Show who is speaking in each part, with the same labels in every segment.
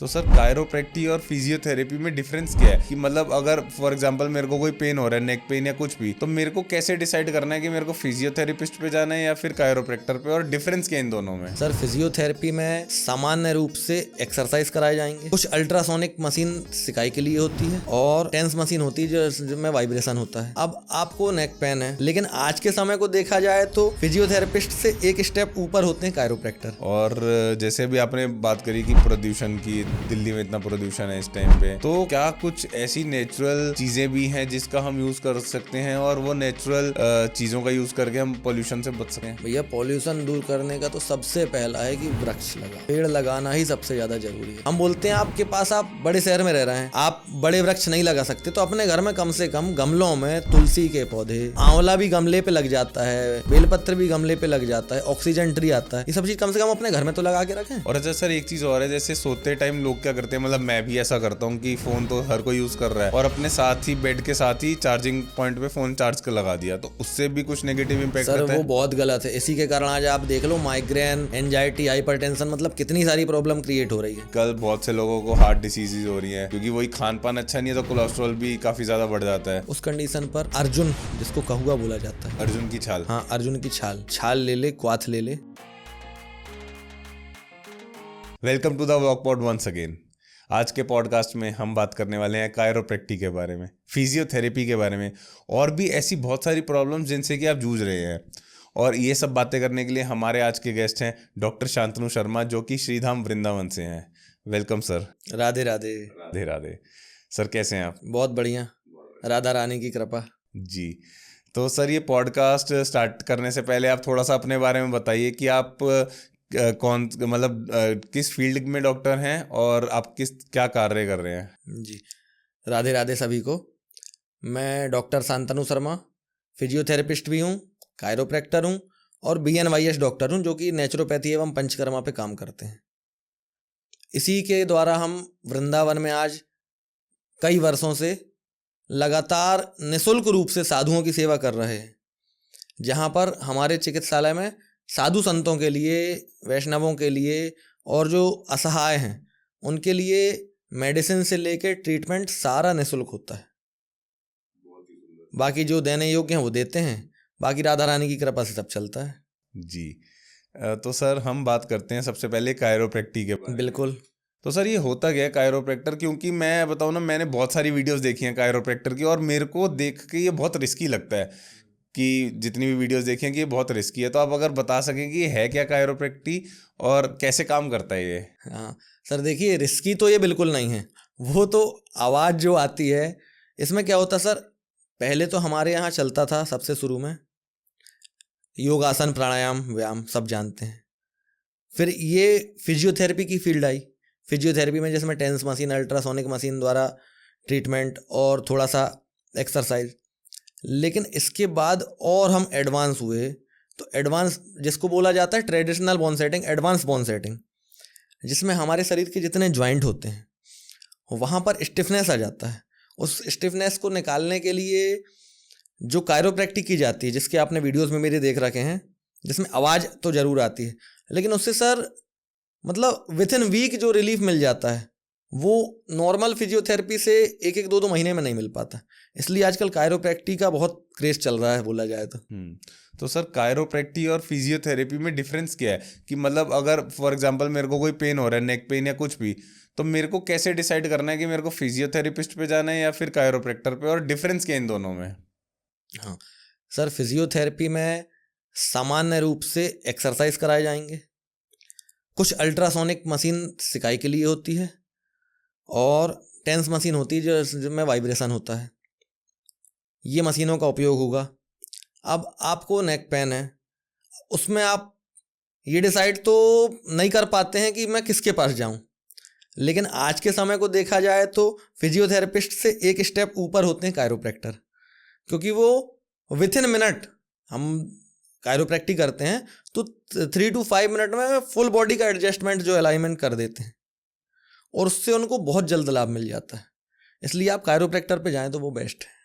Speaker 1: तो सर कायरोप्रैक्टी और फिजियोथेरेपी में डिफरेंस क्या है कि मतलब अगर फॉर एग्जांपल मेरे को कोई पेन हो रहा है, नेक पेन या कुछ भी, तो मेरे को कैसे डिसाइड करना है कि मेरे को फिजियोथेरेपिस्ट पे जाना है या फिर कायरोप्रैक्टर पे, और डिफरेंस क्या है इन दोनों में?
Speaker 2: सर फिजियोथेरेपी में सामान्य रूप से एक्सरसाइज कराए जाएंगे, कुछ अल्ट्रासोनिक मशीन सिकाई के लिए होती है और टेंस मशीन होती है जिसमें वाइब्रेशन होता है। अब आपको नेक पेन है, लेकिन आज के समय को देखा जाए तो फिजियोथेरेपिस्ट से एक स्टेप ऊपर होते हैं कायरोप्रैक्टर।
Speaker 1: और जैसे भी आपने बात करी कि प्रदूषण की, दिल्ली में इतना प्रदूषण है इस टाइम पे, तो क्या कुछ ऐसी नेचुरल चीजें भी हैं जिसका हम यूज कर सकते हैं और वो नेचुरल चीजों का यूज करके हम पोल्यूशन से बच सकें?
Speaker 2: भैया पॉल्यूशन दूर करने का तो सबसे पहला है कि वृक्ष लगा, पेड़ लगाना ही सबसे ज्यादा जरूरी है। हम बोलते हैं आपके पास, आप बड़े शहर में रह रहे हैं, आप बड़े वृक्ष नहीं लगा सकते, तो अपने घर में कम से कम गमलों में तुलसी के पौधे, आंवला भी गमले पे लग जाता है, बेलपत्र भी गमले पे लग जाता है, ऑक्सीजन ट्री आता है, ये सब चीज कम से कम अपने घर में तो लगा के रखें।
Speaker 1: और अच्छा सर, एक चीज और है, जैसे सोते टाइम लोग क्या करते हैं, मतलब मैं भी ऐसा करता हूँ कि फोन तो हर कोई यूज कर रहा है और अपने साथ ही बेड के साथ ही चार्जिंग पॉइंट पे फोन चार्ज कर लगा दिया, तो उससे भी कुछ नेगेटिव इंपैक्ट
Speaker 2: सर
Speaker 1: आता है?
Speaker 2: वो बहुत गलत है। इसी के कारण आज आप देख लो माइग्रेन, एंजाइटी, हाइपरटेंशन, मतलब कितनी सारी प्रॉब्लम क्रिएट हो रही है।
Speaker 1: कल बहुत से लोगों को हार्ट डिसीजेज हो रही है क्योंकि वही खान पान अच्छा नहीं है, तो कोलेस्ट्रॉल भी काफी ज्यादा बढ़ जाता है।
Speaker 2: उस कंडीशन पर अर्जुन, जिसको कहुआ बोला जाता है,
Speaker 1: अर्जुन की छाल।
Speaker 2: हाँ अर्जुन की छाल, छाल ले ले, क्वाथ ले ले।
Speaker 1: Welcome to the vlog pod once again. आज के पॉडकास्ट में हम बात करने वाले हैं कायरोप्रैक्टी के बारे में, फिजियोथेरेपी के बारे में, और भी ऐसी बहुत सारी प्रॉब्लम्स जिनसे कि आप जूझ रहे हैं। और ये सब बातें करने के लिए हमारे आज के गेस्ट हैं डॉक्टर शांतनु शर्मा, जो कि श्रीधाम वृंदावन से हैं। Welcome sir.
Speaker 2: Radhe Radhe.
Speaker 1: Radhe Radhe. Sir कैसे हैं आप?
Speaker 2: बहुत बढ़िया, राधा रानी की कृपा।
Speaker 1: जी। तो सर, ये पॉडकास्ट स्टार्ट करने से पहले आप थोड़ा सा अपने बारे में बताइए कि आप कौन, मतलब किस फील्ड में डॉक्टर हैं और आप क्या कार्य कर रहे हैं?
Speaker 2: जी, राधे राधे सभी को। मैं डॉक्टर शांतनु शर्मा, फिजियोथेरेपिस्ट भी हूँ, कायरोप्रैक्टर हूँ और BNYS डॉक्टर हूँ, जो कि नेचुरोपैथी एवं पंचकर्मा पे काम करते हैं। इसी के द्वारा हम वृंदावन में आज कई वर्षों से लगातार निःशुल्क रूप से साधुओं की सेवा कर रहे हैं, जहाँ पर हमारे चिकित्सालय में साधु संतों के लिए, वैष्णवों के लिए और जो असहाय हैं उनके लिए मेडिसिन से लेकर ट्रीटमेंट सारा निःशुल्क होता है। बाकी जो देने योग्य हैं वो देते हैं, बाकी राधा रानी की कृपा से सब चलता है।
Speaker 1: जी। तो सर हम बात करते हैं सबसे पहले कायरोप्रैक्टी के बारे में।
Speaker 2: बिल्कुल।
Speaker 1: तो सर ये होता क्या है कायरोप्रैक्टर? क्योंकि मैं बताऊँ ना, मैंने बहुत सारी वीडियोस देखी हैं कायरोप्रैक्टर की, और मेरे को देख के ये बहुत रिस्की लगता है कि जितनी भी वीडियोस देखी हैं कि ये बहुत रिस्की है। तो आप अगर बता सकें कि ये है क्या कायरोप्रैक्टी और कैसे काम करता है ये?
Speaker 2: हाँ सर, देखिए रिस्की तो ये बिल्कुल नहीं है। वो तो आवाज़ जो आती है, इसमें क्या होता सर, पहले तो हमारे यहाँ चलता था सबसे शुरू में योगासन, प्राणायाम, व्यायाम, सब जानते हैं। फिर ये फिजियोथेरेपी की फील्ड आई। फिजियोथेरेपी में जिसमें टेंस मशीन, अल्ट्रासोनिक मशीन द्वारा ट्रीटमेंट और थोड़ा सा एक्सरसाइज। लेकिन इसके बाद और हम एडवांस हुए, तो एडवांस जिसको बोला जाता है traditional bone setting, advance bone setting, जिसमें हमारे शरीर के जितने जॉइंट होते हैं वहाँ पर स्टिफनेस आ जाता है। उस स्टिफनेस को निकालने के लिए जो कायरोप्रैक्टिक की जाती है, जिसके आपने वीडियोस में मेरे देख रखे हैं, जिसमें आवाज़ तो ज़रूर आती है, लेकिन उससे सर मतलब विथ इन वीक जो रिलीफ मिल जाता है वो नॉर्मल फिजियोथेरेपी से एक 2 महीने में नहीं मिल पाता। इसलिए आजकल कायरोप्रैक्टी का बहुत क्रेज चल रहा है, बोला जाए तो।
Speaker 1: तो सर कायरोप्रैक्टी और फिजियोथेरेपी में डिफरेंस क्या है कि मतलब अगर फॉर एग्जांपल मेरे को कोई पेन हो रहा है, नेक पेन या कुछ भी, तो मेरे को कैसे डिसाइड करना है कि मेरे को फिजियोथेरेपिस्ट पे जाना है या फिर कायरोप्रैक्टर पे, और डिफरेंस क्या है इन दोनों में?
Speaker 2: हाँ सर, फिजियोथेरेपी में सामान्य रूप से एक्सरसाइज कराए जाएंगे, कुछ अल्ट्रासोनिक मशीन सिकाई के लिए होती है और टेंस मशीन होती है जिसमें वाइब्रेशन होता है। ये मशीनों का उपयोग होगा। अब आपको नेक पेन है, उसमें आप ये डिसाइड तो नहीं कर पाते हैं कि मैं किसके पास जाऊं, लेकिन आज के समय को देखा जाए तो फिजियोथेरेपिस्ट से एक स्टेप ऊपर होते हैं कायरोप्रैक्टर, क्योंकि वो विथ इन मिनट, हम कायरोप्रैक्टी करते हैं तो 3 to 5 मिनट में फुल बॉडी का एडजस्टमेंट जो अलाइनमेंट कर देते हैं, और उससे उनको बहुत जल्द लाभ मिल जाता है। इसलिए आप कायरोप्रैक्टर पे जाएं तो वो बेस्ट है।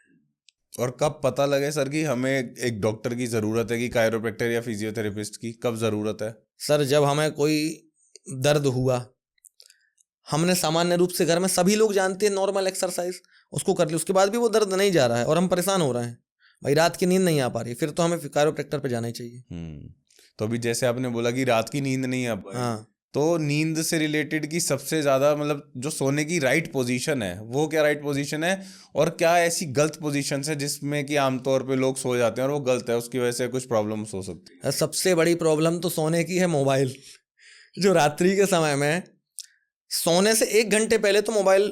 Speaker 1: और कब पता लगे सर कि हमें एक डॉक्टर की ज़रूरत है, कि कायरोप्रैक्टर या फिजियोथेरेपिस्ट की कब ज़रूरत है?
Speaker 2: सर जब हमें कोई दर्द हुआ, हमने सामान्य रूप से घर में सभी लोग जानते हैं नॉर्मल एक्सरसाइज, उसको कर ली, उसके बाद भी वो दर्द नहीं जा रहा है और हम परेशान हो रहे हैं, भाई रात की नींद नहीं आ पा रही, फिर तो हमें कायरोप्रैक्टर पे जाना ही चाहिए।
Speaker 1: तो अभी जैसे आपने बोला कि रात की नींद नहीं आ पाई,
Speaker 2: हाँ,
Speaker 1: तो नींद से रिलेटेड की सबसे ज़्यादा मतलब जो सोने की राइट पोजीशन है वो क्या राइट पोजीशन है, और क्या ऐसी गलत पोजीशन है जिसमें कि आमतौर पे लोग सो जाते हैं और वो गलत है, उसकी वजह से कुछ प्रॉब्लम्स हो सकती है?
Speaker 2: सबसे बड़ी प्रॉब्लम तो सोने की है मोबाइल। जो रात्रि के समय में सोने से 1 घंटे पहले तो मोबाइल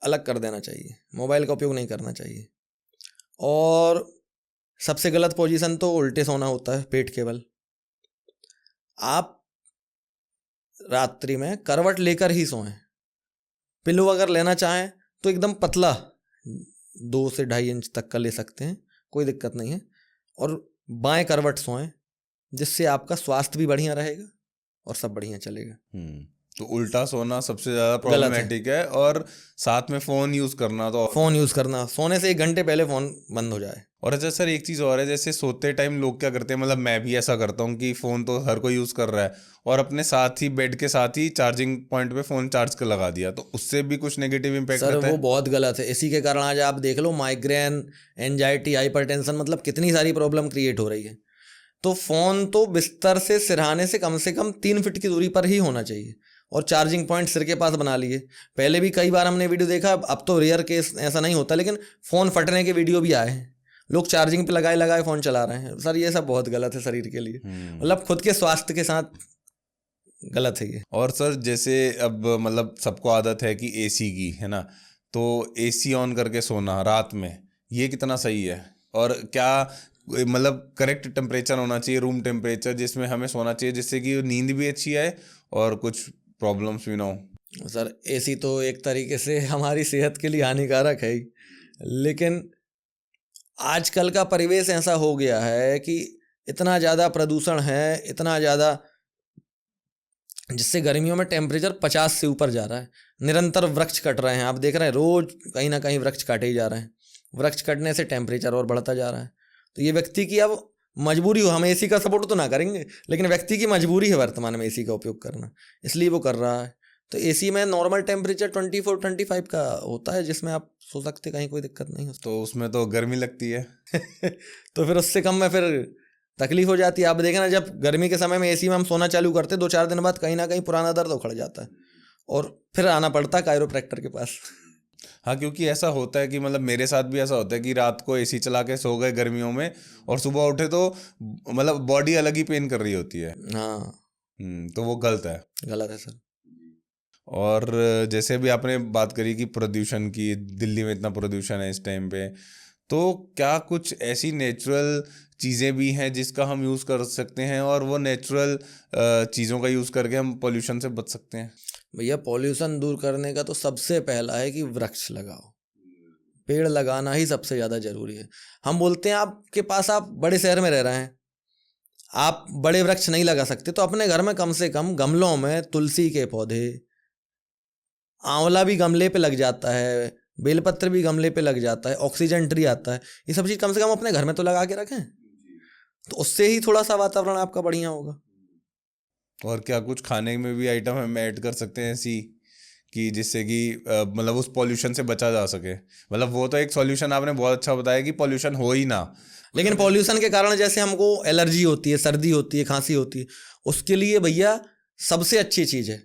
Speaker 2: अलग कर देना चाहिए, मोबाइल का उपयोग नहीं करना चाहिए। और सबसे गलत पोजीशन तो उल्टे सोना होता है, पेट के बल। आप रात्रि में करवट लेकर ही सोएं। पिलो अगर लेना चाहें तो एकदम पतला 2 से 2.5 इंच तक का ले सकते हैं, कोई दिक्कत नहीं है। और बाएं करवट सोएं, जिससे आपका स्वास्थ्य भी बढ़िया रहेगा और सब बढ़िया चलेगा।
Speaker 1: तो उल्टा सोना सबसे ज़्यादा प्रॉब्लमेटिक है, और साथ में फ़ोन यूज़ करना, तो
Speaker 2: फ़ोन यूज़ करना, सोने से 1 घंटे पहले फ़ोन बंद हो जाए।
Speaker 1: और अच्छा सर, एक चीज़ और है, जैसे सोते टाइम लोग क्या करते हैं, मतलब मैं भी ऐसा करता हूँ कि फ़ोन तो हर कोई यूज़ कर रहा है और अपने साथ ही बेड के साथ ही चार्जिंग पॉइंट पे फ़ोन चार्ज कर लगा दिया, तो उससे भी कुछ नेगेटिव इम्पैक्ट
Speaker 2: सर
Speaker 1: रहता है?
Speaker 2: वो बहुत गलत है। इसी के कारण आज आप देख लो माइग्रेन, एंजाइटी, हाइपरटेंशन, मतलब कितनी सारी प्रॉब्लम क्रिएट हो रही है। तो फ़ोन तो बिस्तर से कम 3 फीट की दूरी पर ही होना चाहिए, और चार्जिंग पॉइंट सिर के पास बना लिए। पहले भी कई बार हमने वीडियो देखा, अब तो रेयर केस ऐसा नहीं होता, लेकिन फ़ोन फटने के वीडियो भी आए हैं, लोग चार्जिंग पे लगाए लगाए फ़ोन चला रहे हैं। सर ये सब बहुत गलत है शरीर के लिए, मतलब खुद के स्वास्थ्य के साथ गलत है ये।
Speaker 1: और सर जैसे अब मतलब सबको आदत है कि एसी की, है ना, तो एसी ऑन करके सोना रात में ये कितना सही है? और क्या मतलब करेक्ट टेम्परेचर होना चाहिए, रूम टेम्परेचर, जिसमें हमें सोना चाहिए जिससे कि नींद भी अच्छी आए और कुछ प्रॉब्लम्स भी ना हो?
Speaker 2: सर एसी तो एक तरीके से हमारी सेहत के लिए हानिकारक है ही, लेकिन आजकल का परिवेश ऐसा हो गया है कि इतना ज़्यादा प्रदूषण है, इतना ज़्यादा, जिससे गर्मियों में टेम्परेचर 50 से ऊपर जा रहा है। निरंतर वृक्ष कट रहे हैं, आप देख रहे हैं रोज कहीं ना कहीं वृक्ष काटे ही जा रहे हैं। वृक्ष कटने से टेम्परेचर और बढ़ता जा रहा है। तो ये व्यक्ति की अब मजबूरी हो, हम एसी का सपोर्ट तो ना करेंगे, लेकिन व्यक्ति की मजबूरी है वर्तमान में एसी का उपयोग करना, इसलिए वो कर रहा है। तो एसी में नॉर्मल टेम्परेचर 24-25 का होता है, जिसमें आप सो सकते, कहीं कोई दिक्कत नहीं होती।
Speaker 1: तो उसमें तो गर्मी लगती है।
Speaker 2: तो फिर उससे कम में फिर तकलीफ हो जाती है। आप देखना, जब गर्मी के समय में एसी में हम सोना चालू करते 2-4 दिन बाद कहीं ना कहीं पुराना दर्द उखड़ जाता है और फिर आना पड़ता है कायरोप्रैक्टर के पास।
Speaker 1: हाँ, क्योंकि ऐसा होता है कि मतलब मेरे साथ भी ऐसा होता है कि रात को एसी चला के सो गए गर्मियों में, और सुबह उठे तो मतलब बॉडी अलग ही पेन कर रही होती है।
Speaker 2: हाँ,
Speaker 1: तो वो गलत है।
Speaker 2: गलत है सर।
Speaker 1: और जैसे भी आपने बात करी कि प्रदूषण की, दिल्ली में इतना प्रदूषण है इस टाइम पे, तो क्या कुछ ऐसी नेचुरल चीज़ें भी हैं जिसका हम यूज़ कर सकते हैं और वो नेचुरल चीज़ों का यूज़ करके हम पोल्यूशन से बच सकते हैं?
Speaker 2: भैया पॉल्यूशन दूर करने का तो सबसे पहला है कि वृक्ष लगाओ, पेड़ लगाना ही सबसे ज़्यादा ज़रूरी है। हम बोलते हैं आपके पास, आप बड़े शहर में रह रहे हैं, आप बड़े वृक्ष नहीं लगा सकते, तो अपने घर में कम से कम गमलों में तुलसी के पौधे, आंवला भी गमले पे लग जाता है, बेलपत्र भी गमले पे लग जाता है, ऑक्सीजन ट्री आता है, ये सब चीज़ कम से कम अपने घर में तो लगा के रखें, तो उससे ही थोड़ा सा वातावरण आपका बढ़िया होगा।
Speaker 1: और क्या कुछ खाने में भी आइटम हम ऐड कर सकते हैं ऐसी कि जिससे कि मतलब उस पॉल्यूशन से बचा जा सके? मतलब वो तो एक सॉल्यूशन आपने बहुत अच्छा बताया कि पॉल्यूशन हो ही ना,
Speaker 2: लेकिन पॉल्यूशन के कारण जैसे हमको एलर्जी होती है, सर्दी होती है, खांसी होती है, उसके लिए भैया सबसे अच्छी चीज़ है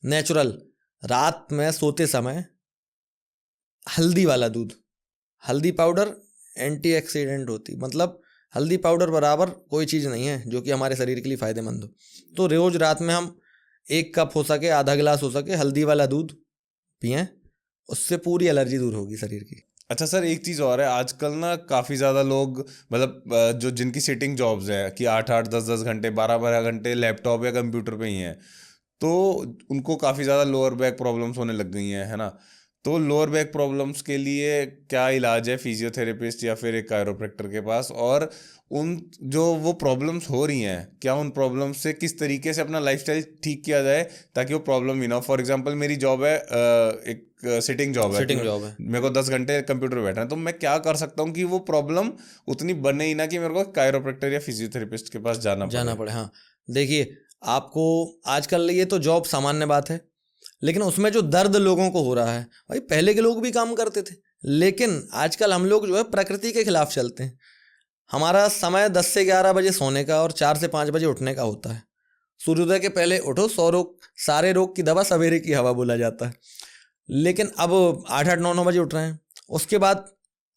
Speaker 2: नेचुरल, रात में सोते समय हल्दी वाला दूध, हल्दी पाउडर एंटीऑक्सीडेंट होती, मतलब हल्दी पाउडर बराबर कोई चीज़ नहीं है जो कि हमारे शरीर के लिए फ़ायदेमंद हो। तो रोज़ रात में हम 1 कप हो सके, आधा गिलास हो सके, हल्दी वाला दूध पिएं, उससे पूरी एलर्जी दूर होगी शरीर की।
Speaker 1: अच्छा सर, एक चीज़ और है, आजकल ना काफ़ी ज़्यादा लोग मतलब जो जिनकी सिटिंग जॉब्स है कि 8-8, 10-10 घंटे, 12-12 घंटे लैपटॉप या कंप्यूटर पे ही हैं, तो उनको काफ़ी ज़्यादा लोअर बैक प्रॉब्लम्स होने लग गई हैं, है ना? तो लोअर बैक प्रॉब्लम्स के लिए क्या इलाज है फिजियोथेरेपिस्ट या फिर एक कायरोप्रैक्टर के पास? और उन जो वो प्रॉब्लम्स हो रही हैं, क्या उन प्रॉब्लम्स से किस तरीके से अपना लाइफस्टाइल ठीक किया जाए ताकि वो प्रॉब्लम ही ना हो? फॉर एग्जांपल मेरी जॉब है एक सिटिंग जॉब है,
Speaker 2: सिटिंग जॉब है,
Speaker 1: मेरे को 10 घंटे कंप्यूटर पे बैठना है, तो मैं क्या कर सकता हूँ कि वो प्रॉब्लम उतनी बने ही ना कि मेरे को कायरोप्रैक्टर या फिजियोथेरेपिस्ट के पास जाना
Speaker 2: पड़े। हाँ, देखिए आपको आजकल ये तो जॉब सामान्य बात है, लेकिन उसमें जो दर्द लोगों को हो रहा है, भाई पहले के लोग भी काम करते थे, लेकिन आजकल हम लोग जो है प्रकृति के खिलाफ चलते हैं। हमारा समय 10 से 11 बजे सोने का और 4 से 5 बजे उठने का होता है। सूर्योदय के पहले उठो, सारे रोग की दवा सवेरे की हवा बोला जाता है। लेकिन अब 8-8, 9-9 बजे उठ रहे हैं। उसके बाद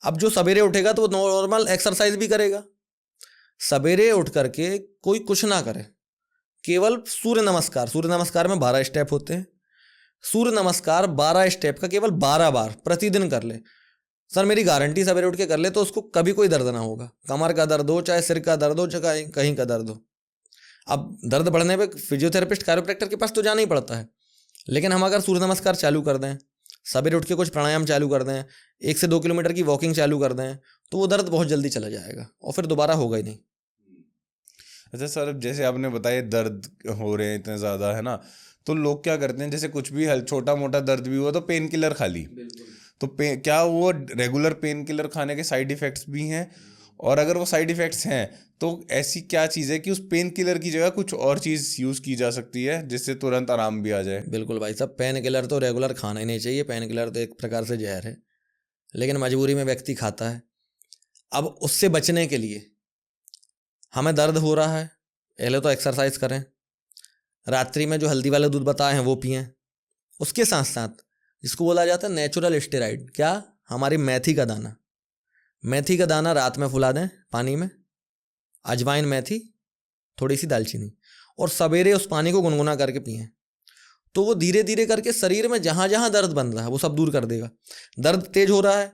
Speaker 2: अब जो सवेरे उठेगा तो वो नॉर्मल एक्सरसाइज भी करेगा। सवेरे उठ करके कोई कुछ ना करे, केवल सूर्य नमस्कार में 12 स्टेप होते हैं। सूर्य नमस्कार 12 स्टेप का केवल 12 बार प्रतिदिन कर ले सर, मेरी गारंटी, सवेरे उठ के कर ले तो उसको कभी कोई दर्द ना होगा। कमर का दर्द हो, चाहे सिर का दर्द हो, चाहे कहीं का दर्द हो। अब दर्द बढ़ने पे फिजियोथेरेपिस्ट, कायरोप्रैक्टर के पास तो जाना ही पड़ता है, लेकिन हम अगर सूर्य नमस्कार चालू कर दें, सवेरे उठ के कुछ प्राणायाम चालू कर दें, 1 से 2 किलोमीटर की वॉकिंग चालू कर दें, तो वो दर्द बहुत जल्दी चला जाएगा और फिर दोबारा होगा ही नहीं।
Speaker 1: अच्छा सर, अब जैसे आपने बताया दर्द हो रहे हैं इतने ज़्यादा, है ना, तो लोग क्या करते हैं, जैसे कुछ भी छोटा मोटा दर्द भी हुआ तो पेन किलर खा ली। तो क्या वो रेगुलर पेन किलर खाने के साइड इफ़ेक्ट्स भी हैं? और अगर वो साइड इफ़ेक्ट्स हैं तो ऐसी क्या चीज़ है कि उस पेन किलर की जगह कुछ और चीज़ यूज़ की जा सकती है जिससे तुरंत आराम भी आ जाए?
Speaker 2: बिल्कुल भाई साहब, पेन किलर तो रेगुलर खाना ही नहीं चाहिए। पेन किलर तो एक प्रकार से जहर है, लेकिन मजबूरी में व्यक्ति खाता है। अब उससे बचने के लिए हमें दर्द हो रहा है, पहले तो एक्सरसाइज करें, रात्रि में जो हल्दी वाले दूध बताए हैं वो पिएं। उसके साथ साथ जिसको बोला जाता है नेचुरल स्टेरॉइड, क्या, हमारी मेथी का दाना रात में फुला दें पानी में, अजवाइन, मेथी, थोड़ी सी दालचीनी, और सवेरे उस पानी को गुनगुना करके पिएं। तो वो धीरे धीरे करके शरीर में जहाँ जहाँ दर्द बन रहा है वो सब दूर कर देगा। दर्द तेज हो रहा है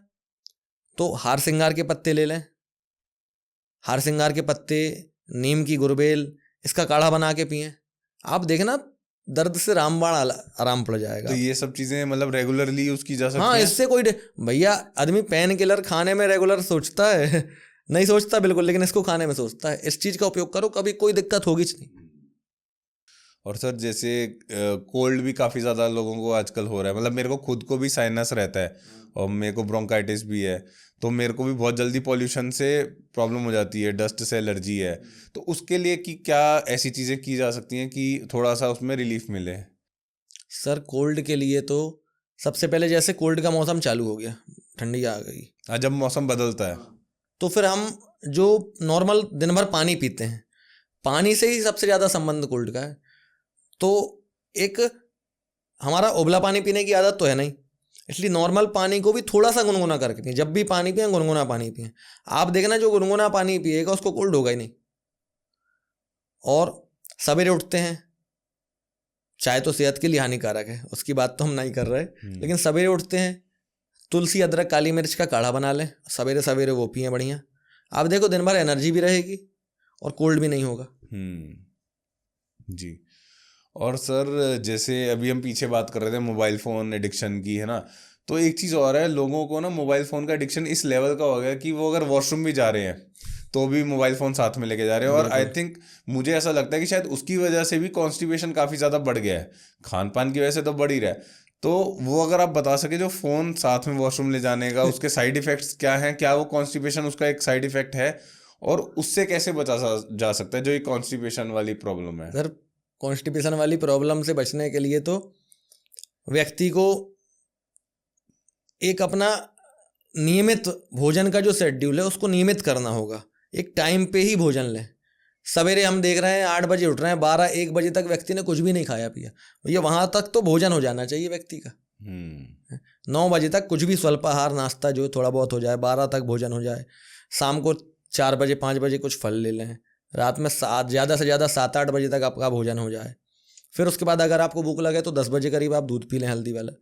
Speaker 2: तो हार सिंगार के पत्ते ले लें, हार सिंगार के पत्ते, नीम की गुरबेल, इसका काढ़ा बना के पिएं। आप देखना दर्द से रामबाण आराम पड़ जाएगा।
Speaker 1: तो ये सब चीज़ें मतलब रेगुलरली यूज़ की जा सकती
Speaker 2: हाँ,
Speaker 1: हैं?
Speaker 2: इससे कोई भैया आदमी पेन किलर खाने में रेगुलर सोचता है नहीं सोचता बिल्कुल, लेकिन इसको खाने में सोचता है। इस चीज़ का उपयोग करो, कभी कोई दिक्कत होगी नहीं।
Speaker 1: और सर जैसे कोल्ड भी काफ़ी ज़्यादा लोगों को आजकल हो रहा है, मतलब मेरे को खुद को भी साइनस रहता है और मेरे को ब्रोंकाइटिस भी है, तो मेरे को भी बहुत जल्दी पॉल्यूशन से प्रॉब्लम हो जाती है, डस्ट से एलर्जी है। तो उसके लिए कि क्या ऐसी चीज़ें की जा सकती हैं कि थोड़ा सा उसमें रिलीफ मिले?
Speaker 2: सर कोल्ड के लिए तो सबसे पहले, जैसे कोल्ड का मौसम चालू हो गया, ठंडी आ गई,
Speaker 1: हाँ, जब मौसम बदलता है
Speaker 2: तो फिर हम जो नॉर्मल दिन भर पानी पीते हैं, पानी से ही सबसे ज़्यादा संबंध कोल्ड का है। तो एक हमारा उबला पानी पीने की आदत तो है नहीं, इसलिए नॉर्मल पानी को भी थोड़ा सा गुनगुना करके पिए। जब भी पानी पिए गुनगुना पानी पिए। आप देखना जो गुनगुना पानी पिएगा उसको कोल्ड होगा ही नहीं। और सवेरे उठते हैं, चाय तो सेहत के लिए हानिकारक है, उसकी बात तो हम नहीं कर रहे, लेकिन सवेरे उठते हैं, तुलसी, अदरक, काली मिर्च का काढ़ा बना लें, सवेरे सवेरे वो पिए, बढ़िया। आप देखो दिन भर एनर्जी भी रहेगी और कोल्ड भी नहीं होगा।
Speaker 1: जी। और सर जैसे अभी हम पीछे बात कर रहे थे मोबाइल फ़ोन एडिक्शन की, है ना, तो एक चीज़ और है, लोगों को ना मोबाइल फ़ोन का एडिक्शन इस लेवल का हो गया कि वो अगर वॉशरूम भी जा रहे हैं तो भी मोबाइल फ़ोन साथ में लेके जा रहे हैं। और आई थिंक मुझे ऐसा लगता है कि शायद उसकी वजह से भी कॉन्स्टिपेशन काफ़ी ज़्यादा बढ़ गया है। खान पान की वजह से तो बढ़ ही रहा है। तो वो अगर आप बता सके जो फ़ोन साथ में वॉशरूम ले जाने का उसके साइड इफ़ेक्ट्स क्या हैं, क्या वो कॉन्स्टिपेशन उसका एक साइड इफ़ेक्ट है और उससे कैसे बचा जा सकता है जो ये कॉन्स्टिपेशन वाली प्रॉब्लम है?
Speaker 2: सर कॉन्स्टिपेशन वाली प्रॉब्लम से बचने के लिए तो व्यक्ति को एक अपना नियमित भोजन का जो शेड्यूल है उसको नियमित करना होगा। एक टाइम पे ही भोजन लें। सवेरे हम देख रहे हैं 8 बजे उठ रहे हैं, 12-1 बजे तक व्यक्ति ने कुछ भी नहीं खाया पिया, भैया वहाँ तक तो भोजन हो जाना चाहिए व्यक्ति का। 9 बजे तक कुछ भी स्वल्पाहार नाश्ता जो थोड़ा बहुत हो जाए, 12 तक भोजन हो जाए, शाम को 4 बजे 5 बजे कुछ फल ले लें, रात में ज़्यादा से ज़्यादा 7-8 बजे तक आपका भोजन हो जाए। फिर उसके बाद अगर आपको भूख लगे तो 10 बजे करीब आप दूध पी लें हल्दी वाला।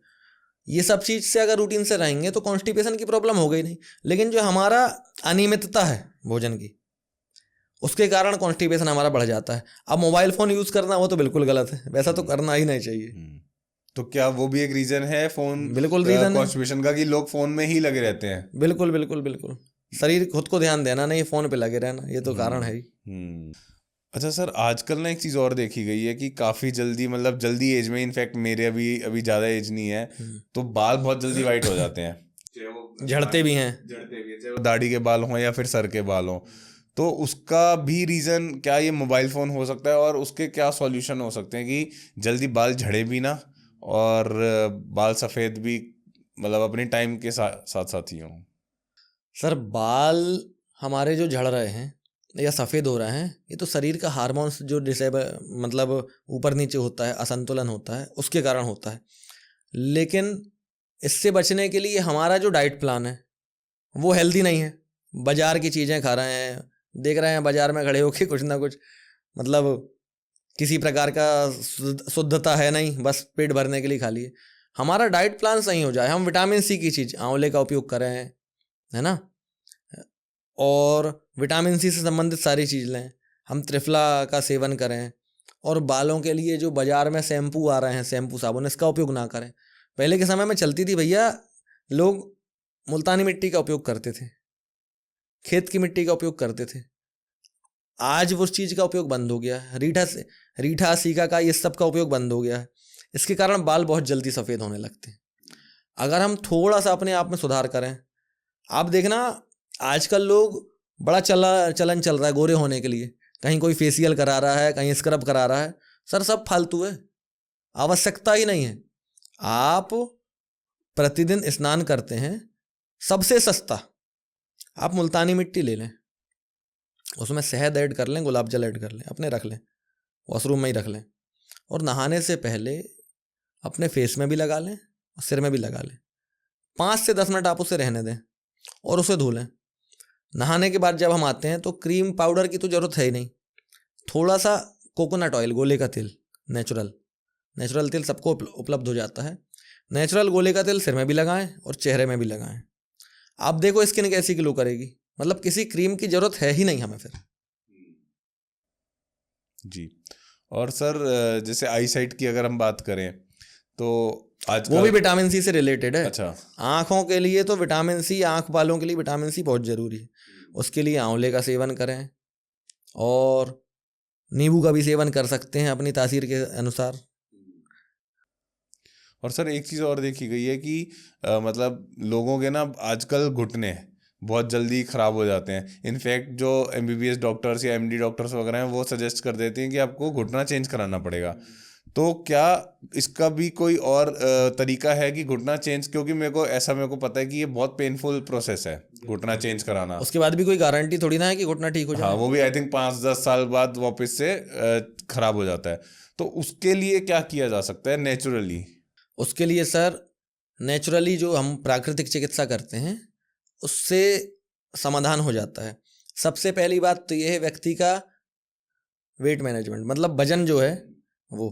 Speaker 2: ये सब चीज़ से अगर रूटीन से रहेंगे तो कॉन्स्टिपेशन की प्रॉब्लम हो गई नहीं। लेकिन जो हमारा अनियमितता है भोजन की, उसके कारण कॉन्स्टिपेशन हमारा बढ़ जाता है। अब मोबाइल फ़ोन यूज़ करना वो तो बिल्कुल गलत है, वैसा तो करना ही नहीं चाहिए।
Speaker 1: तो क्या वो भी एक रीज़न है फ़ोन,
Speaker 2: बिल्कुल रीज़न
Speaker 1: कॉन्स्टिपेशन का, कि लोग फ़ोन में ही लगे रहते हैं?
Speaker 2: बिल्कुल बिल्कुल बिल्कुल। शरीर खुद को ध्यान देना नहीं, फ़ोन पे लगे रहना, ये तो कारण है ही।
Speaker 1: अच्छा सर, आजकल ना एक चीज़ और देखी गई है कि काफ़ी जल्दी, मतलब जल्दी एज में, इनफैक्ट मेरे अभी ज़्यादा एज नहीं है तो बाल बहुत जल्दी वाइट हो जाते हैं,
Speaker 2: झड़ते भी हैं,
Speaker 1: चाहे वो दाढ़ी के बाल हों या फिर सर के बाल हों। तो उसका भी रीज़न क्या ये मोबाइल फ़ोन हो सकता है और उसके क्या सॉल्यूशन हो सकते हैं कि जल्दी बाल झड़े भी ना और बाल सफ़ेद भी मतलब अपने टाइम के साथ साथ ही हों?
Speaker 2: सर बाल हमारे जो झड़ रहे हैं या सफ़ेद हो रहे हैं, ये तो शरीर का हार्मोन्स जो डिसेबल मतलब ऊपर नीचे होता है, असंतुलन होता है, उसके कारण होता है। लेकिन इससे बचने के लिए हमारा जो डाइट प्लान है वो हेल्दी नहीं है। बाज़ार की चीज़ें खा रहे हैं, देख रहे हैं बाज़ार में खड़े होके कुछ ना कुछ, मतलब किसी प्रकार का शुद्धता है नहीं, बस पेट भरने के लिए खा लिए। हमारा डाइट प्लान सही हो जाए, हम विटामिन सी की चीज़ आंवले का उपयोग करें, है ना, और विटामिन सी से संबंधित सारी चीज़ लें, हम त्रिफला का सेवन करें, और बालों के लिए जो बाज़ार में शैम्पू आ रहे हैं, शैम्पू साबुन, इसका उपयोग ना करें। पहले के समय में चलती थी भैया, लोग मुल्तानी मिट्टी का उपयोग करते थे, खेत की मिट्टी का उपयोग करते थे। आज उस चीज़ का उपयोग बंद हो गया है। रीठा सीका का ये सब का उपयोग बंद हो गया है। इसके कारण बाल बहुत जल्दी सफ़ेद होने लगते हैं। अगर हम थोड़ा सा अपने आप में सुधार करें, आप देखना आजकल लोग बड़ा चलन चल रहा है गोरे होने के लिए, कहीं कोई फेशियल करा रहा है, कहीं स्क्रब करा रहा है। सर सब फालतू है, आवश्यकता ही नहीं है। आप प्रतिदिन स्नान करते हैं, सबसे सस्ता आप मुल्तानी मिट्टी ले लें, उसमें शहद ऐड कर लें, गुलाब जल ऐड कर लें, अपने रख लें, वॉशरूम में ही रख लें, और नहाने से पहले अपने फेस में भी लगा लें और सिर में भी लगा लें। 5 से 10 मिनट आप उसे रहने दें और उसे धो लें। नहाने के बाद जब हम आते हैं तो क्रीम पाउडर की तो ज़रूरत है ही नहीं, थोड़ा सा कोकोनट ऑयल, गोले का तेल, नेचुरल तेल सबको उपलब्ध हो जाता है। नेचुरल गोले का तेल सिर में भी लगाएं और चेहरे में भी लगाएं। आप देखो स्किन कैसी ग्लो करेगी, मतलब किसी क्रीम की ज़रूरत है ही नहीं हमें फिर।
Speaker 1: जी। और सर जैसे आई साइट की अगर हम बात करें तो आज
Speaker 2: वो भी विटामिन सी से रिलेटेड है।
Speaker 1: अच्छा।
Speaker 2: आँखों के लिए तो विटामिन सी, आँख बालों के लिए विटामिन सी बहुत ज़रूरी है। उसके लिए आंवले का सेवन करें और नींबू का भी सेवन कर सकते हैं अपनी तासीर के अनुसार।
Speaker 1: और सर एक चीज़ और देखी गई है कि मतलब लोगों के ना आजकल घुटने बहुत जल्दी ख़राब हो जाते हैं। इनफैक्ट जो MBBS डॉक्टर्स या MD डॉक्टर्स वगैरह हैं वो सजेस्ट कर देते हैं कि आपको घुटना चेंज कराना पड़ेगा। तो क्या इसका भी कोई और तरीका है कि घुटना चेंज, क्योंकि मेरे को पता है कि ये बहुत पेनफुल प्रोसेस है घुटना चेंज कराना।
Speaker 2: उसके बाद भी कोई गारंटी थोड़ी ना है कि घुटना ठीक हो जाए।
Speaker 1: हाँ, वो भी आई थिंक 5-10 साल बाद वापस से ख़राब हो जाता है। तो उसके लिए क्या किया जा सकता है नेचुरली?
Speaker 2: उसके लिए सर नेचुरली जो हम प्राकृतिक चिकित्सा करते हैं उससे समाधान हो जाता है। सबसे पहली बात तो ये है व्यक्ति का वेट मैनेजमेंट, मतलब वजन जो है वो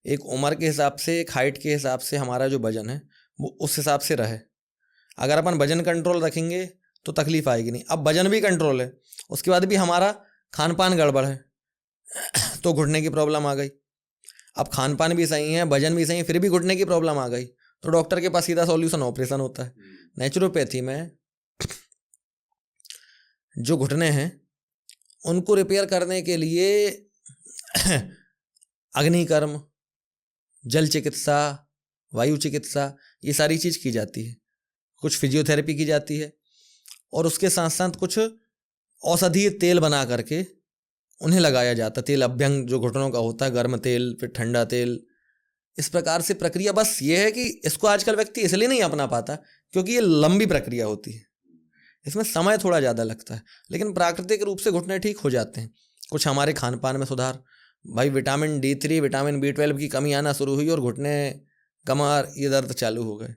Speaker 2: एक उम्र के हिसाब से, एक हाइट के हिसाब से हमारा जो वजन है वो उस हिसाब से रहे। अगर अपन वजन कंट्रोल रखेंगे तो तकलीफ आएगी नहीं। अब वजन भी कंट्रोल है, उसके बाद भी हमारा खान पान गड़बड़ है तो घुटने की प्रॉब्लम आ गई। अब खान पान भी सही है, वजन भी सही है, फिर भी घुटने की प्रॉब्लम आ गई तो डॉक्टर के पास सीधा सॉल्यूशन ऑपरेशन होता है। नेचुरोपैथी में जो घुटने हैं उनको रिपेयर करने के लिए अग्निकर्म, जल चिकित्सा, वायु चिकित्सा, ये सारी चीज़ की जाती है। कुछ फिजियोथेरेपी की जाती है और उसके साथ साथ कुछ औषधीय तेल बना करके उन्हें लगाया जाता है। तेल अभ्यंग जो घुटनों का होता है, गर्म तेल फिर ठंडा तेल, इस प्रकार से प्रक्रिया। बस ये है कि इसको आजकल व्यक्ति इसलिए नहीं अपना पाता क्योंकि ये लंबी प्रक्रिया होती है, इसमें समय थोड़ा ज़्यादा लगता है, लेकिन प्राकृतिक रूप से घुटने ठीक हो जाते हैं। कुछ हमारे खान पान में सुधार, भाई विटामिन D3, विटामिन B12 की कमी आना शुरू हुई और घुटने, कमर, ये दर्द चालू हो गए।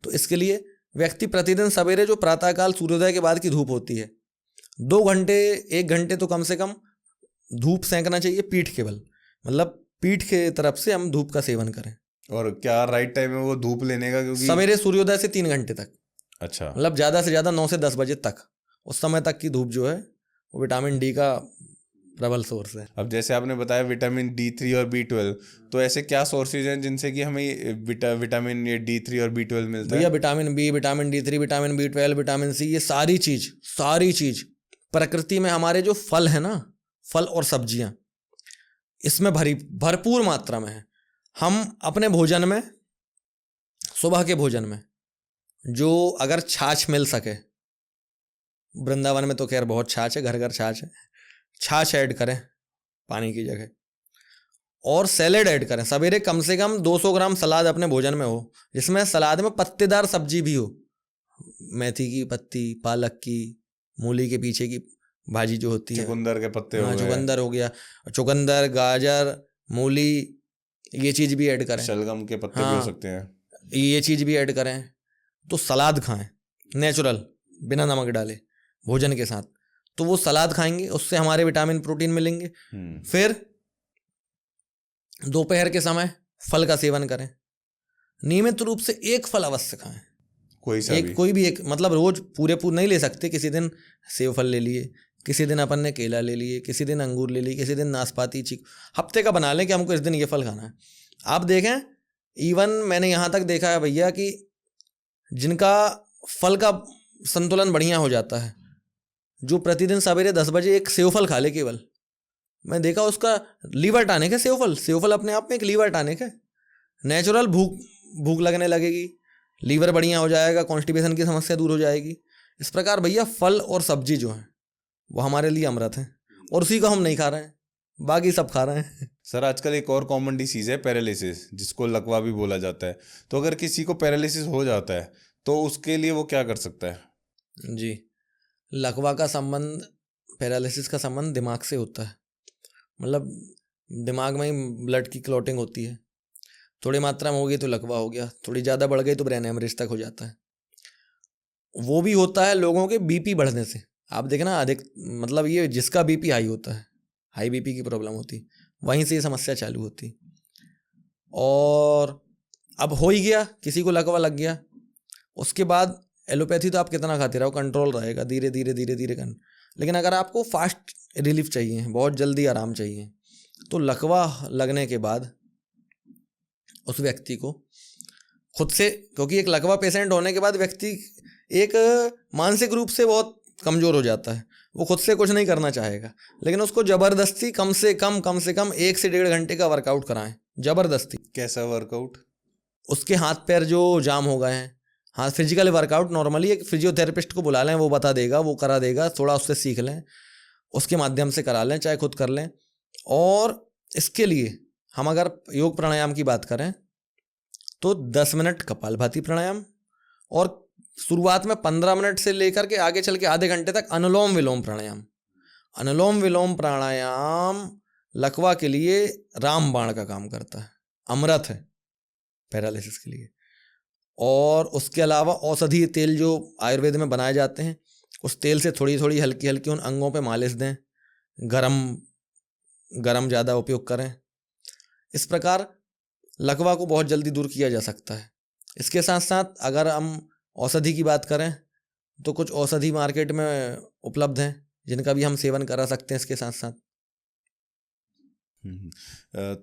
Speaker 2: तो इसके लिए व्यक्ति प्रतिदिन सवेरे जो प्रातःकाल सूर्योदय के बाद की धूप होती है 2 घंटे 1 घंटे तो कम से कम धूप सेंकना चाहिए पीठ के बल, मतलब पीठ के तरफ से हम धूप का सेवन करें।
Speaker 1: और क्या राइट टाइम है वो धूप लेने का? क्योंकि
Speaker 2: सवेरे सूर्योदय से 3 घंटे तक,
Speaker 1: अच्छा,
Speaker 2: मतलब ज़्यादा से ज़्यादा 9 से 10 बजे तक, उस समय तक की धूप जो है वो विटामिन डी का प्रबल सोर्स है।
Speaker 1: अब जैसे आपने बताया विटामिन D3 और B12, तो ऐसे क्या सोर्सेज हैं जिनसे कि हमें विटामिन ये D3 और B12 मिलता है?
Speaker 2: भैया vitamin B, vitamin D3, vitamin B12, vitamin C, ये सारी चीज़ प्रकृति में हमारे जो फल है ना, फल और सब्जियां, इसमें भरपूर मात्रा में है। हम अपने भोजन में, सुबह के भोजन में जो अगर छाछ मिल सके, वृंदावन में तो खैर बहुत छाछ है, घर घर छाछ है, छाछ ऐड करें पानी की जगह, और सैलेड ऐड करें। सवेरे कम से कम 200 ग्राम सलाद अपने भोजन में हो, जिसमें सलाद में पत्तेदार सब्जी भी हो, मेथी की पत्ती, पालक की, मूली के पीछे की भाजी जो होती है,
Speaker 1: चुकंदर के पत्ते हो गए,
Speaker 2: चुकंदर हो गया, चुकंदर, गाजर, मूली, ये चीज़ भी ऐड करें,
Speaker 1: शलगम के पत्ते भी हो सकते हैं,
Speaker 2: ये चीज़ भी ऐड करें। तो सलाद खाएं नेचुरल, बिना नमक डाले भोजन के साथ, तो वो सलाद खाएंगे, उससे हमारे विटामिन प्रोटीन मिलेंगे। फिर दोपहर के समय फल का सेवन करें, नियमित रूप से एक फल अवश्य खाएं, कोई भी एक, मतलब रोज पूरे नहीं ले सकते, किसी दिन सेब फल ले लिए, किसी दिन अपन ने केला ले लिए, किसी दिन अंगूर ले लिए, किसी दिन नाशपाती, हफ्ते का बना लें कि हमको इस दिन ये फल खाना है। आप देखें, इवन मैंने यहाँ तक देखा है भैया कि जिनका फल का संतुलन बढ़िया हो जाता है, जो प्रतिदिन सवेरे 10 बजे एक सेव फल खा ले केवल, मैं देखा उसका लीवर टॉनिक है सेव फल अपने आप में एक लीवर टॉनिक है। नेचुरल भूख लगने लगेगी, लीवर बढ़िया हो जाएगा, कॉन्स्टिपेशन की समस्या दूर हो जाएगी। इस प्रकार भैया फल और सब्जी जो है वो हमारे लिए अमृत है, और उसी को हम नहीं खा रहे हैं, बाकी सब खा रहे हैं।
Speaker 1: सर आजकल एक और कॉमन डिसीज़ है पैरालिसिस, जिसको लकवा भी बोला जाता है। तो अगर किसी को पैरालिसिस हो जाता है तो उसके लिए वो क्या कर सकता है?
Speaker 2: जी, लकवा का संबंध, पैरालिसिस का संबंध दिमाग से होता है। मतलब दिमाग में ही ब्लड की क्लॉटिंग होती है, थोड़ी मात्रा में होगी तो लकवा हो गया, थोड़ी ज़्यादा बढ़ गई तो ब्रेन हेमरेज तक हो जाता है। वो भी होता है लोगों के बीपी बढ़ने से। आप देखना अधिक, मतलब ये जिसका बीपी हाई होता है, हाई बीपी की प्रॉब्लम होती, वहीं से ये समस्या चालू होती। और अब हो ही गया, किसी को लकवा लग गया, उसके बाद एलोपैथी तो आप कितना खाते रहो, कंट्रोल रहेगा, धीरे धीरे धीरे धीरे कर। लेकिन अगर आपको फास्ट रिलीफ चाहिए, बहुत जल्दी आराम चाहिए, तो लकवा लगने के बाद उस व्यक्ति को खुद से, क्योंकि एक लकवा पेशेंट होने के बाद व्यक्ति एक मानसिक रूप से बहुत कमज़ोर हो जाता है, वो खुद से कुछ नहीं करना चाहेगा, लेकिन उसको ज़बरदस्ती कम से कम 1 से 1.5 घंटे का वर्कआउट कराएं, ज़बरदस्ती।
Speaker 1: कैसा वर्कआउट?
Speaker 2: उसके हाथ पैर जो जाम हो गए हैं, हाँ, फिजिकल वर्कआउट नॉर्मली एक फिजियोथेरेपिस्ट को बुला लें, वो बता देगा, वो करा देगा, थोड़ा उससे सीख लें, उसके माध्यम से करा लें, चाहे खुद कर लें। और इसके लिए हम अगर योग प्राणायाम की बात करें तो 10 मिनट कपालभाति प्राणायाम, और शुरुआत में 15 मिनट से लेकर के आगे चल के आधे घंटे तक अनुलोम विलोम प्राणायाम। अनुलोम विलोम प्राणायाम लकवा के लिए रामबाण का काम करता है, अमृत है पैरालिसिस के लिए। और उसके अलावा औषधीय तेल जो आयुर्वेद में बनाए जाते हैं, उस तेल से थोड़ी थोड़ी हल्की हल्की उन अंगों पे मालिश दें, गरम ज़्यादा उपयोग करें। इस प्रकार लकवा को बहुत जल्दी दूर किया जा सकता है। इसके साथ साथ अगर हम औषधि की बात करें तो कुछ औषधि मार्केट में उपलब्ध हैं, जिनका भी हम सेवन करा सकते हैं इसके साथ साथ।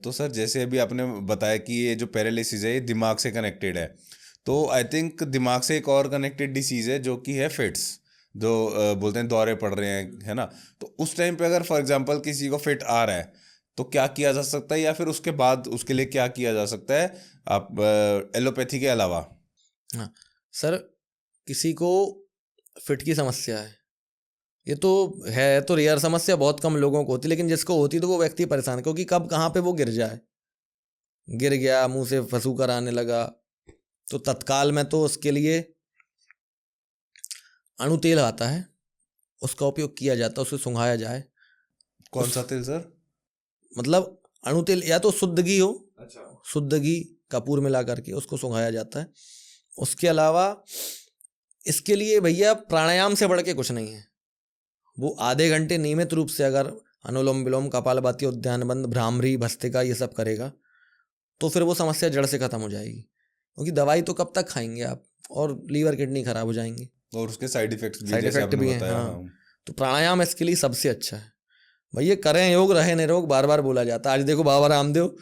Speaker 1: तो सर जैसे अभी आपने बताया कि ये जो पैरालिसिस है ये दिमाग से कनेक्टेड है, तो आई थिंक दिमाग से एक और कनेक्टेड डिसीज़ है जो कि है फिट्स, जो बोलते हैं दौरे पड़ रहे हैं, है ना। तो उस टाइम पे अगर फॉर एग्जांपल किसी को फिट आ रहा है तो क्या किया जा सकता है, या फिर उसके बाद उसके लिए क्या किया जा सकता है आप एलोपैथी के अलावा?
Speaker 2: हाँ सर, किसी को फिट की समस्या है, ये तो है, तो रेयर समस्या, बहुत कम लोगों को होती, लेकिन जिसको होती तो वो व्यक्ति परेशान, क्योंकि कब कहाँ पे वो गिर जाए, गिर गया, मुंह से फंसू कर आने लगा, तो तत्काल में तो उसके लिए अणु तेल आता है, उसका उपयोग किया जाता है, उसे सुंघाया जाए।
Speaker 1: कौन सा तेल सर?
Speaker 2: मतलब अणु तेल, या तो शुद्ध घी हो, अच्छा, शुद्ध घी कपूर मिला करके उसको सुंघाया जाता है। उसके अलावा इसके लिए भैया प्राणायाम से बढ़ के कुछ नहीं है, वो आधे घंटे नियमित रूप से अगर अनुलोम विलोम, कपालभाति, उद्यान बंद, भ्रामरी, भस्त्रिका ये सब करेगा तो फिर वो समस्या जड़ से खत्म हो जाएगी। क्योंकि दवाई तो कब तक खाएंगे आप, और लीवर किडनी खराब हो जाएंगी,
Speaker 1: और उसके साइड इफेक्ट भी हैं।
Speaker 2: हाँ, तो प्राणायाम इसके लिए सबसे अच्छा है भैया। करें योग, रहे निरोग, बार बार बोला जाता है। आज देखो बाबा रामदेव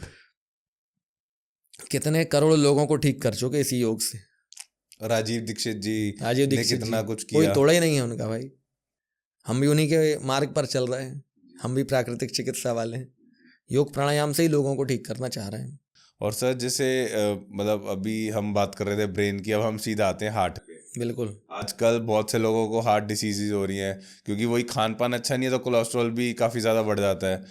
Speaker 2: कितने करोड़ लोगों को ठीक कर चुके इसी योग से।
Speaker 1: राजीव दीक्षित जी ने कितना कुछ किया,
Speaker 2: कोई तोड़ा ही नहीं है उनका भाई। हम भी उन्हीं के मार्ग पर चल रहे हैं, हम भी प्राकृतिक चिकित्सा वाले हैं, योग प्राणायाम से ही लोगों को ठीक करना चाह रहे हैं।
Speaker 1: और सर जैसे मतलब अभी हम बात कर रहे थे ब्रेन की, अब हम सीधा आते हैं हार्ट पे।
Speaker 2: बिल्कुल,
Speaker 1: आजकल बहुत से लोगों को हार्ट डिसीजेज हो रही हैं, क्योंकि वही खान पान अच्छा नहीं है तो कोलेस्ट्रॉल भी काफ़ी ज़्यादा बढ़ जाता है।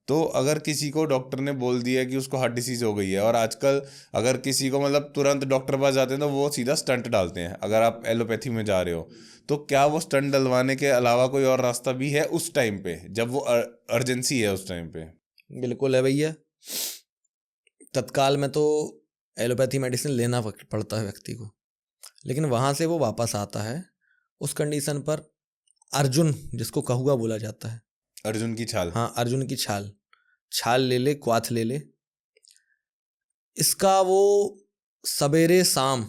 Speaker 1: तो अगर किसी को डॉक्टर ने बोल दिया कि उसको हार्ट डिसीज हो गई है, और आजकल अगर किसी को मतलब तुरंत डॉक्टर पास जाते हैं तो वो सीधा स्टंट डालते हैं, अगर आप एलोपैथी में जा रहे हो, तो क्या वो स्टंट डलवाने के अलावा कोई और रास्ता भी है उस टाइम पे, जब वो अर्जेंसी है उस टाइम पे?
Speaker 2: बिल्कुल है भैया। तत्काल में तो एलोपैथी मेडिसिन लेना पड़ता है व्यक्ति को, लेकिन वहाँ से वो वापस आता है उस कंडीशन पर अर्जुन, जिसको कहुआ बोला जाता है,
Speaker 1: अर्जुन की छाल।
Speaker 2: हाँ, अर्जुन की छाल, छाल ले ले, क्वाथ ले ले, इसका वो सवेरे शाम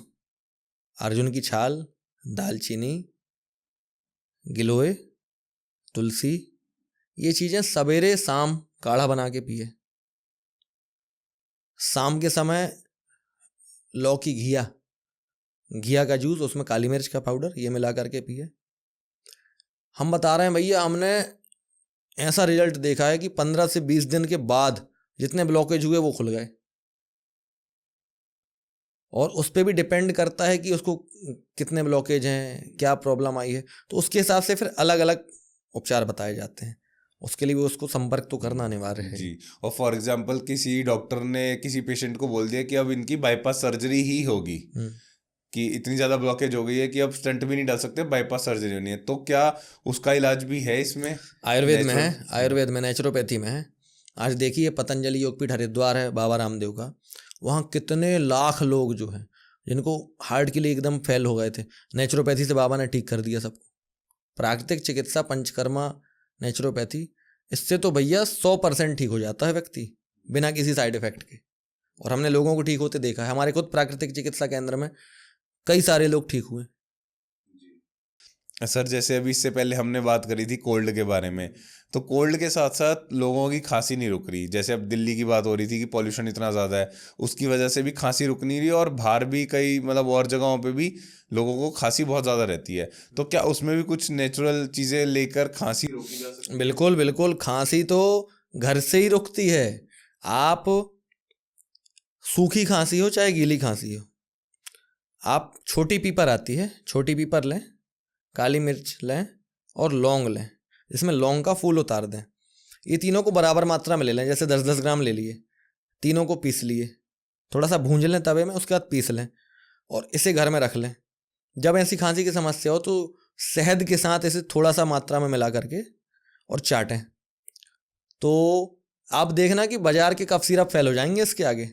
Speaker 2: अर्जुन की छाल, दालचीनी, गिलोय, तुलसी, ये चीज़ें सवेरे शाम काढ़ा बना के पिए। शाम के समय लौकी घिया का जूस, उसमें काली मिर्च का पाउडर, ये मिला करके पिए। हम बता रहे हैं भैया, हमने ऐसा रिजल्ट देखा है कि 15 से 20 दिन के बाद जितने ब्लॉकेज हुए वो खुल गए। और उस पर भी डिपेंड करता है कि उसको कितने ब्लॉकेज हैं, क्या प्रॉब्लम आई है, तो उसके हिसाब से फिर अलग अलग उपचार बताए जाते हैं। उसके लिए भी उसको संपर्क तो करना अनिवार्य है
Speaker 1: जी। और फॉर एग्जांपल किसी डॉक्टर ने किसी पेशेंट को बोल दिया कि अब इनकी बाईपास सर्जरी ही होगी, कि इतनी ज़्यादा ब्लॉकेज हो गई है कि अब स्टंट भी नहीं डाल सकते, बाईपास सर्जरी होनी है, तो क्या उसका इलाज भी है इसमें?
Speaker 2: आयुर्वेद में है, आयुर्वेद में, नेचुरोपैथी में है। आज देखिए पतंजलि योगपीठ हरिद्वार है बाबा रामदेव का, वहाँ कितने लाख लोग जो हैं जिनको हार्ट के लिए एकदम फेल हो गए थे, नेचुरोपैथी से बाबा ने ठीक कर दिया सबको। प्राकृतिक चिकित्सा, पंचकर्मा, नेचुरोपैथी, इससे तो भैया 100% ठीक हो जाता है व्यक्ति बिना किसी साइड इफेक्ट के। और हमने लोगों को ठीक होते देखा है, हमारे खुद प्राकृतिक चिकित्सा केंद्र में कई सारे लोग ठीक हुए।
Speaker 1: सर जैसे अभी इससे पहले हमने बात करी थी कोल्ड के बारे में, तो कोल्ड के साथ साथ लोगों की खांसी नहीं रुक रही। जैसे अब दिल्ली की बात हो रही थी कि पॉल्यूशन इतना ज़्यादा है, उसकी वजह से भी खांसी रुक नहीं रही, और बाहर भी कई मतलब और जगहों पे भी लोगों को खांसी बहुत ज़्यादा रहती है। तो क्या उसमें भी कुछ नेचुरल चीज़ें लेकर खांसी रोकी जा सकती है?
Speaker 2: बिल्कुल बिल्कुल, खांसी तो घर से ही रुकती है। आप सूखी खांसी हो चाहे गीली खांसी हो, आप छोटी पीपर आती है, छोटी पीपर लें, काली मिर्च लें और लौंग लें, इसमें लौंग का फूल उतार दें। ये तीनों को बराबर मात्रा में ले लें, जैसे 10-10 ग्राम ले लिए, तीनों को पीस लिए, थोड़ा सा भूंज लें तवे में, उसके बाद पीस लें और इसे घर में रख लें। जब ऐसी खांसी की समस्या हो तो शहद के साथ इसे थोड़ा सा मात्रा में मिला करके और चाटें, तो आप देखना कि बाजार के कफ सिरप फेल हो जाएंगे इसके आगे।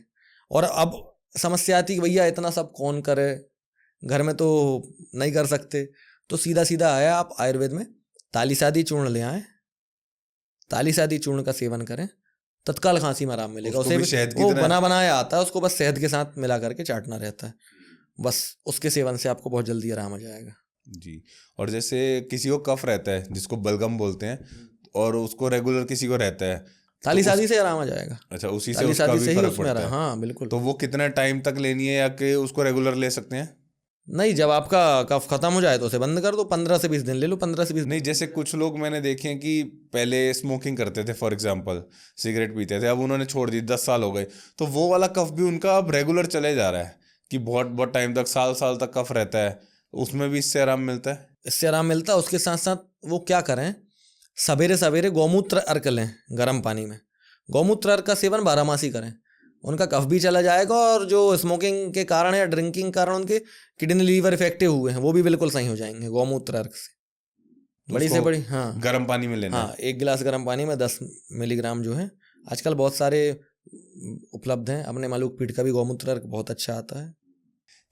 Speaker 2: और अब समस्या आती कि भैया इतना सब कौन करे, घर में तो नहीं कर सकते, तो सीधा सीधा आया, आप आयुर्वेद में तालीसादी चूर्ण ले आए, तालीसादी चूर्ण का सेवन करें, तत्काल खांसी में आराम मिलेगा। उसे भी वो बना बनाया आता है, उसको बस शहद के साथ मिला करके चाटना रहता है, बस उसके सेवन से आपको बहुत जल्दी आराम आ जाएगा।
Speaker 1: जी। और जैसे किसी को कफ रहता है जिसको बलगम बोलते हैं, और उसको रेगुलर किसी को रहता है,
Speaker 2: तालीसादी से आराम आ जाएगा।
Speaker 1: अच्छा, उसी से उसका भी फर्क पड़ता है?
Speaker 2: हाँ बिल्कुल।
Speaker 1: तो वो कितना टाइम तक लेनी है, या कि उसको रेगुलर ले सकते हैं?
Speaker 2: नहीं, जब आपका कफ खत्म हो जाए तो उसे बंद कर दो, 15 से 20 दिन ले लो, 15 से 20 दिन।
Speaker 1: नहीं, जैसे कुछ लोग मैंने देखे हैं कि पहले स्मोकिंग करते थे, फॉर एग्जांपल सिगरेट पीते थे, अब उन्होंने छोड़ दी, 10 साल हो गए, तो वो वाला कफ भी उनका अब रेगुलर चले जा रहा है कि बहुत बहुत टाइम तक, साल साल तक कफ रहता है, उसमें भी इससे आराम मिलता है?
Speaker 2: इससे आराम मिलता है। उसके साथ साथ वो क्या करें, सवेरे सवेरे गौमूत्र अर्क लें गर्म पानी में, गौमूत्र अर्क का सेवन 12 मास ही करें, उनका कफ भी चला जाएगा, और जो स्मोकिंग के कारण या ड्रिंकिंग कारण उनके किडनी लीवर इफेक्टिव हुए हैं वो भी बिल्कुल सही हो जाएंगे गौमूत्र अर्क से। बड़ी से बड़ी, हाँ,
Speaker 1: गर्म पानी में लेना।
Speaker 2: हाँ, 1 गिलास गर्म पानी में 10 मिलीग्राम जो है, आजकल बहुत सारे उपलब्ध हैं, अपने मलूक पीठ का भी गौमूत्र अर्क बहुत अच्छा आता है।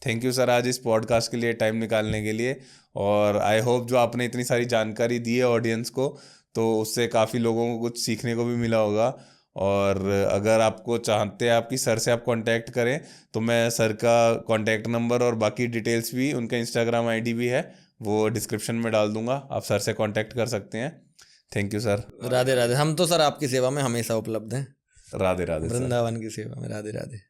Speaker 1: थैंक यू सर आज इस पॉडकास्ट के लिए टाइम निकालने के लिए, और आई होप जो आपने इतनी सारी जानकारी दी है ऑडियंस को, तो उससे काफ़ी लोगों को कुछ सीखने को भी मिला होगा। और अगर आपको चाहते हैं आपकी सर से आप कांटेक्ट करें, तो मैं सर का कांटेक्ट नंबर और बाकी डिटेल्स भी, उनका इंस्टाग्राम आईडी भी है, वो डिस्क्रिप्शन में डाल दूंगा, आप सर से कांटेक्ट कर सकते हैं। Thank you sir.
Speaker 2: Radhe Radhe. हम तो सर आपकी सेवा में हमेशा उपलब्ध हैं।
Speaker 1: राधे राधे।
Speaker 2: वृंदावन की सेवा में। राधे राधे।